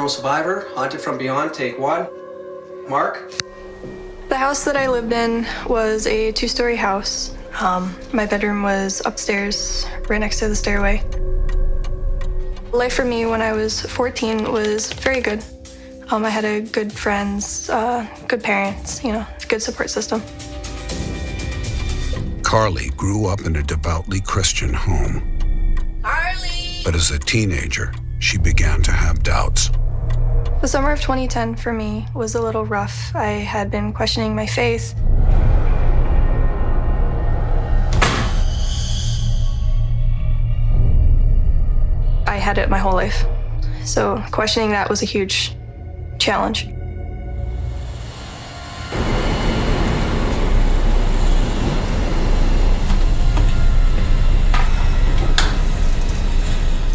Paranormal Survivor, Haunted from Beyond, take one. Mark? The house that I lived in was a two-story house. My bedroom was upstairs, right next to the stairway. Life for me when I was 14 was very good. I had good friends, good parents, good support system. Carly grew up in a devoutly Christian home. Carly! But as a teenager, she began to have doubts. The summer of 2010 for me was a little rough. I had been questioning my faith. I had it my whole life. So questioning that was a huge challenge.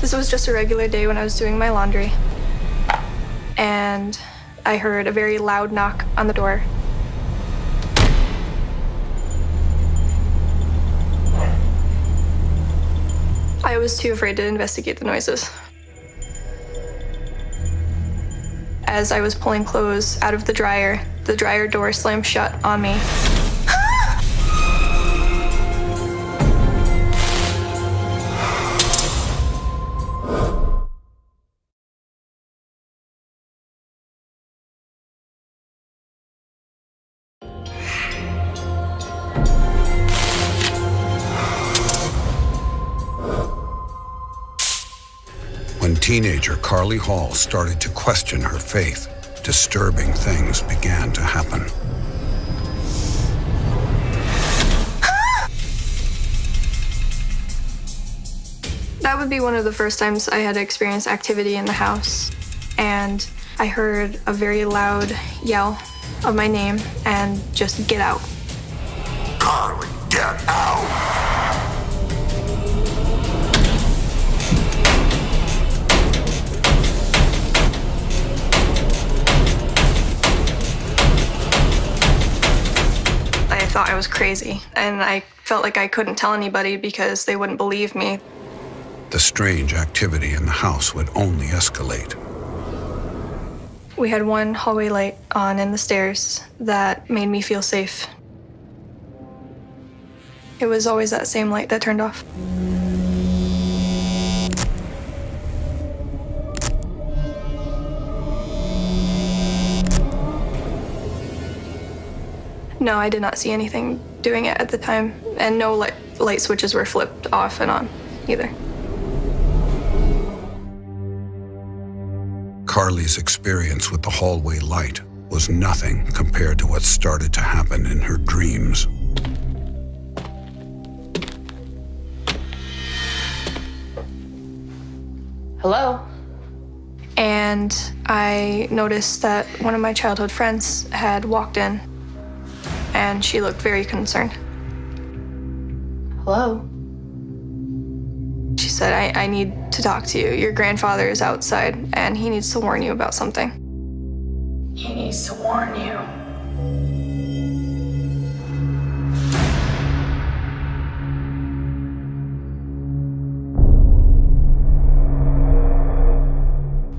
This was just a regular day when I was doing my laundry. And I heard a very loud knock on the door. I was too afraid to investigate the noises. As I was pulling clothes out of the dryer door slammed shut on me. When teenager Carly Hall started to question her faith, disturbing things began to happen. That would be one of the first times I had experienced activity in the house. And I heard a very loud yell of my name and just get out. Carly, get out! I thought I was crazy, and I felt like I couldn't tell anybody because they wouldn't believe me. The strange activity in the house would only escalate. We had one hallway light on in the stairs that made me feel safe. It was always that same light that turned off. No, I did not see anything doing it at the time, and no light switches were flipped off and on either. Carly's experience with the hallway light was nothing compared to what started to happen in her dreams. Hello? And I noticed that one of my childhood friends had walked in, and she looked very concerned. Hello? She said, I need to talk to you. Your grandfather is outside, and he needs to warn you about something. He needs to warn you.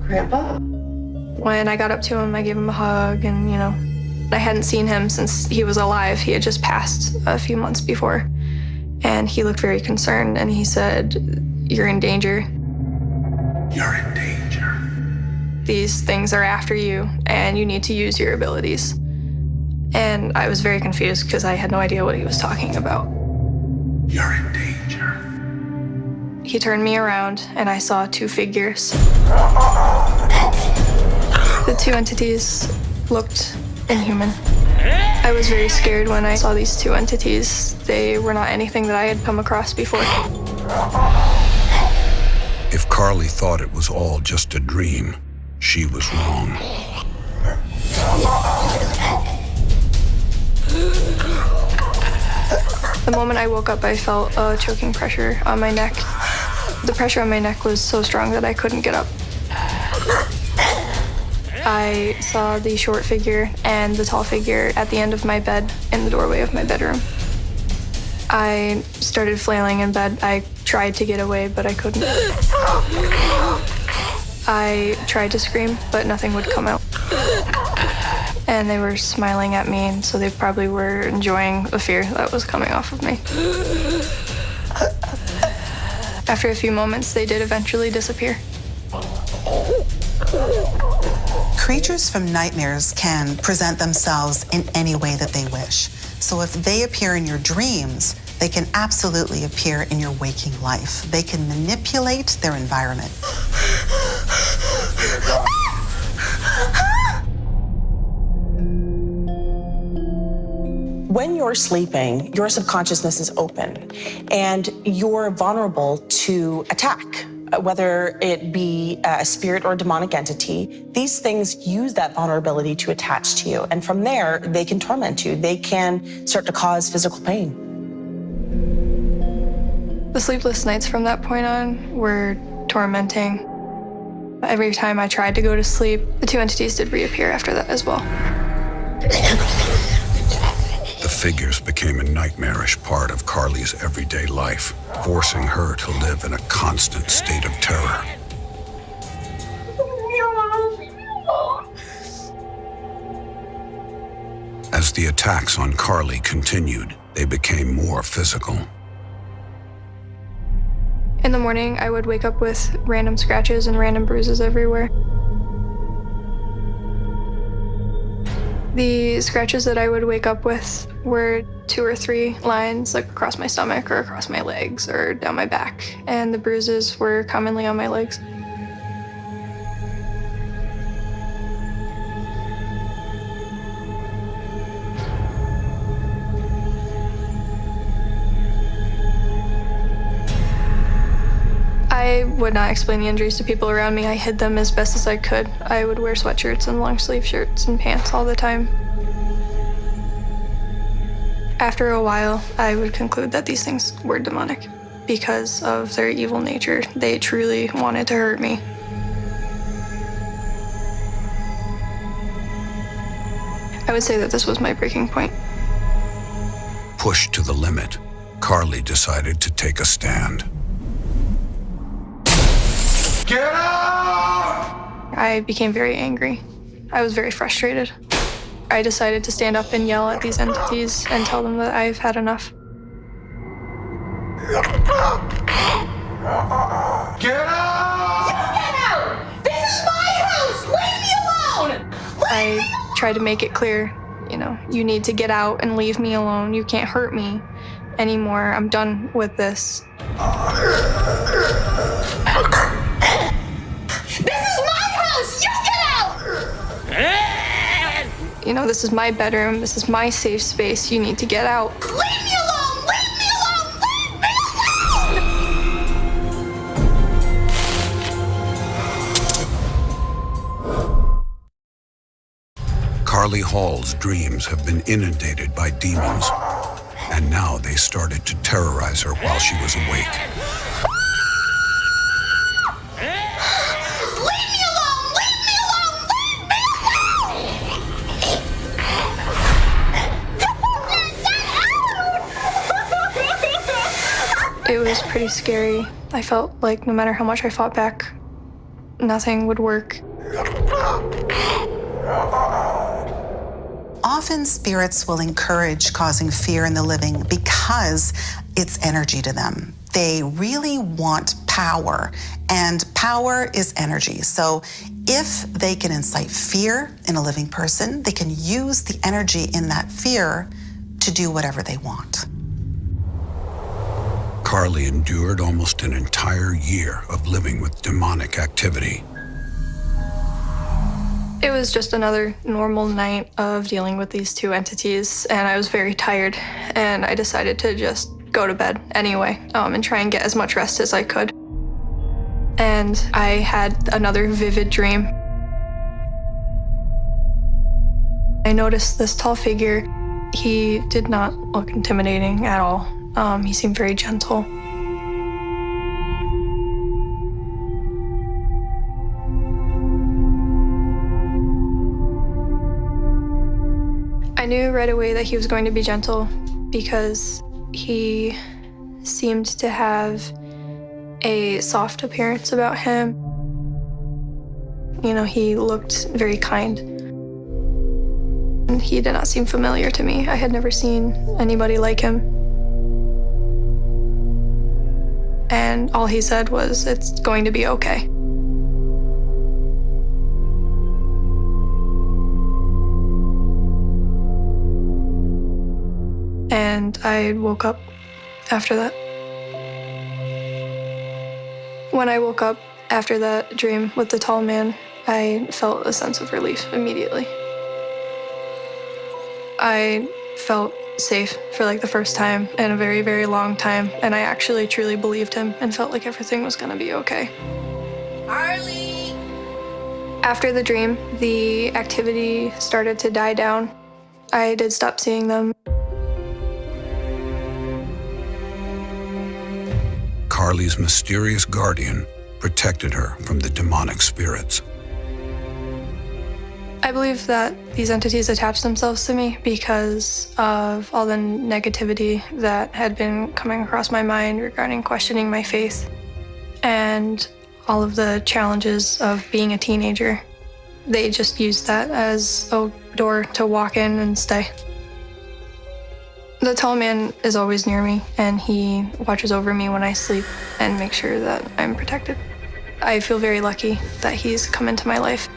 Grandpa? When I got up to him, I gave him a hug, and, I hadn't seen him since he was alive. He had just passed a few months before. And he looked very concerned, and he said, "You're in danger. You're in danger. These things are after you, and you need to use your abilities." And I was very confused because I had no idea what he was talking about. You're in danger. He turned me around, and I saw two figures. The two entities looked inhuman. I was very scared when I saw these two entities. They were not anything that I had come across before. If Carly thought it was all just a dream, she was wrong. The moment I woke up, I felt a choking pressure on my neck. The pressure on my neck was so strong that I couldn't get up. I saw the short figure and the tall figure at the end of my bed in the doorway of my bedroom. I started flailing in bed. I tried to get away, but I couldn't. I tried to scream, but nothing would come out. And they were smiling at me, and so they probably were enjoying the fear that was coming off of me. After a few moments, they did eventually disappear. Creatures from nightmares can present themselves in any way that they wish. So if they appear in your dreams, they can absolutely appear in your waking life. They can manipulate their environment. When you're sleeping, your subconsciousness is open and you're vulnerable to attack, whether it be a spirit or a demonic entity. These things use that vulnerability to attach to you. And from there, they can torment you. They can start to cause physical pain. The sleepless nights from that point on were tormenting. Every time I tried to go to sleep, the two entities did reappear after that as well. The figures became a nightmarish part of Carly's everyday life, forcing her to live in a constant state of terror. As the attacks on Carly continued, they became more physical. In the morning, I would wake up with random scratches and random bruises everywhere. The scratches that I would wake up with were 2 or 3 lines, like across my stomach or across my legs or down my back, and the bruises were commonly on my legs. I would not explain the injuries to people around me. I hid them as best as I could. I would wear sweatshirts and long sleeve shirts and pants all the time. After a while, I would conclude that these things were demonic because of their evil nature. They truly wanted to hurt me. I would say that this was my breaking point. Pushed to the limit, Carly decided to take a stand. Get out! I became very angry. I was very frustrated. I decided to stand up and yell at these entities and tell them that I've had enough. Get out! Get out! This is my house! Leave me alone! I tried to make it clear, you need to get out and leave me alone. You can't hurt me anymore. I'm done with this. This is my bedroom. This is my safe space. You need to get out. Leave me alone! Leave me alone! Leave me alone! Carly Hall's dreams have been inundated by demons, and now they started to terrorize her while she was awake. It was pretty scary. I felt like no matter how much I fought back, nothing would work. Often spirits will encourage causing fear in the living because it's energy to them. They really want power, and power is energy. So if they can incite fear in a living person, they can use the energy in that fear to do whatever they want. Carly endured almost an entire year of living with demonic activity. It was just another normal night of dealing with these two entities, and I was very tired, and I decided to just go to bed anyway, and try and get as much rest as I could. And I had another vivid dream. I noticed this tall figure. He did not look intimidating at all. He seemed very gentle. I knew right away that he was going to be gentle because he seemed to have a soft appearance about him. You know, he looked very kind. And he did not seem familiar to me. I had never seen anybody like him. And all he said was, "It's going to be okay." And I woke up after that. When I woke up after that dream with the tall man, I felt a sense of relief immediately. I felt safe for like the first time in a very, very long time, and I actually truly believed him and felt like everything was gonna be okay. Harley! After the dream, the activity started to die down. I did stop seeing them. Carly's mysterious guardian protected her from the demonic spirits. I believe that these entities attached themselves to me because of all the negativity that had been coming across my mind regarding questioning my faith and all of the challenges of being a teenager. They just used that as a door to walk in and stay. The tall man is always near me, and he watches over me when I sleep and makes sure that I'm protected. I feel very lucky that he's come into my life.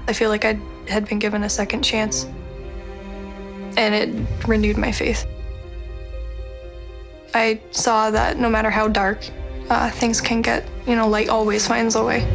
I feel like I had been given a second chance, and it renewed my faith. I saw that no matter how dark things can get, you know, light always finds a way.